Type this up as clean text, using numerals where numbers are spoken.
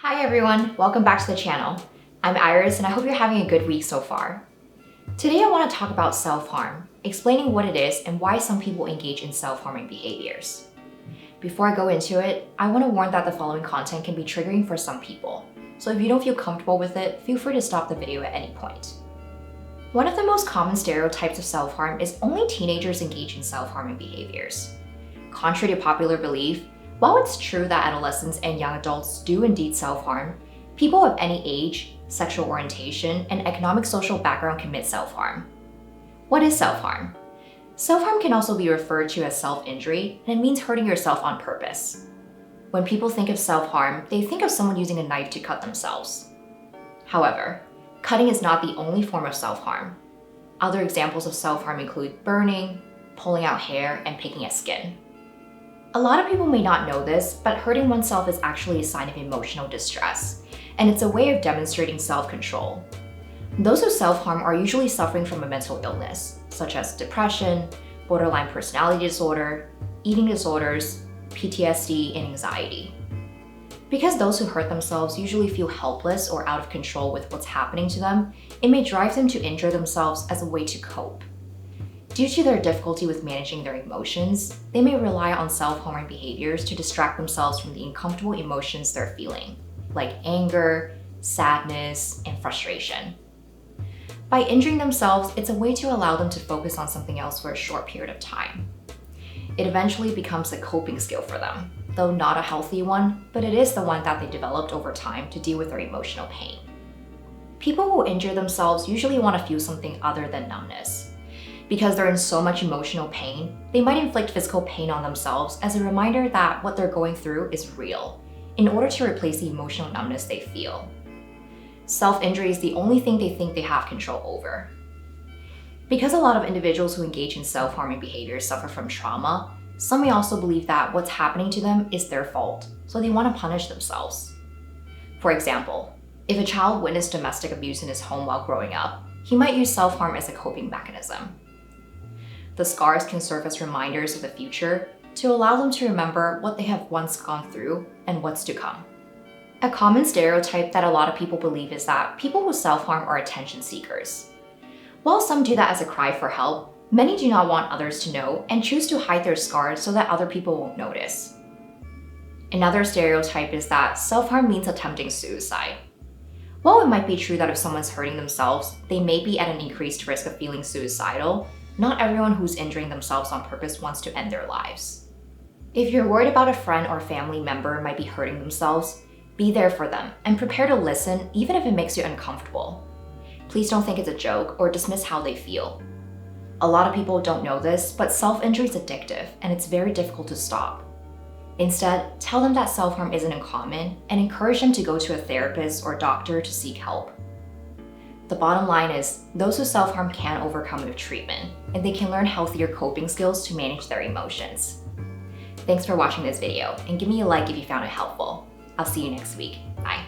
Hi everyone, welcome back to the channel. I'm Iris and I hope you're having a good week so far. Today I want to talk about self-harm, explaining what it is and why some people engage in self-harming behaviors. Before I go into it, I want to warn that the following content can be triggering for some people, so if you don't feel comfortable with it, feel free to stop the video at any point. One of the most common stereotypes of self-harm is only teenagers engage in self-harming behaviors. Contrary to popular belief, while it's true that adolescents and young adults do indeed self-harm, people of any age, sexual orientation, and economic social background commit self-harm. What is self-harm? Self-harm can also be referred to as self-injury, and it means hurting yourself on purpose. When people think of self-harm, they think of someone using a knife to cut themselves. However, cutting is not the only form of self-harm. Other examples of self-harm include burning, pulling out hair, and picking at skin. A lot of people may not know this, but hurting oneself is actually a sign of emotional distress, and it's a way of demonstrating self-control. Those who self-harm are usually suffering from a mental illness, such as depression, borderline personality disorder, eating disorders, PTSD, and anxiety. Because those who hurt themselves usually feel helpless or out of control with what's happening to them, it may drive them to injure themselves as a way to cope. Due to their difficulty with managing their emotions, they may rely on self-harming behaviors to distract themselves from the uncomfortable emotions they're feeling, like anger, sadness, and frustration. By injuring themselves, it's a way to allow them to focus on something else for a short period of time. It eventually becomes a coping skill for them, though not a healthy one, but it is the one that they developed over time to deal with their emotional pain. People who injure themselves usually want to feel something other than numbness. Because they're in so much emotional pain, they might inflict physical pain on themselves as a reminder that what they're going through is real, in order to replace the emotional numbness they feel. Self-injury is the only thing they think they have control over. Because a lot of individuals who engage in self-harming behaviors suffer from trauma, some may also believe that what's happening to them is their fault, so they want to punish themselves. For example, if a child witnessed domestic abuse in his home while growing up, he might use self-harm as a coping mechanism. The scars can serve as reminders of the future to allow them to remember what they have once gone through and what's to come. A common stereotype that a lot of people believe is that people who self-harm are attention seekers. While some do that as a cry for help, many do not want others to know and choose to hide their scars so that other people won't notice. Another stereotype is that self-harm means attempting suicide. While it might be true that if someone's hurting themselves, they may be at an increased risk of feeling suicidal, not everyone who's injuring themselves on purpose wants to end their lives. If you're worried about a friend or family member might be hurting themselves, be there for them and prepare to listen even if it makes you uncomfortable. Please don't think it's a joke or dismiss how they feel. A lot of people don't know this, but self-injury is addictive and it's very difficult to stop. Instead, tell them that self-harm isn't uncommon and encourage them to go to a therapist or doctor to seek help. The bottom line is, those who self-harm can overcome with treatment, and they can learn healthier coping skills to manage their emotions. Thanks for watching this video, and give me a like if you found it helpful. I'll see you next week. Bye.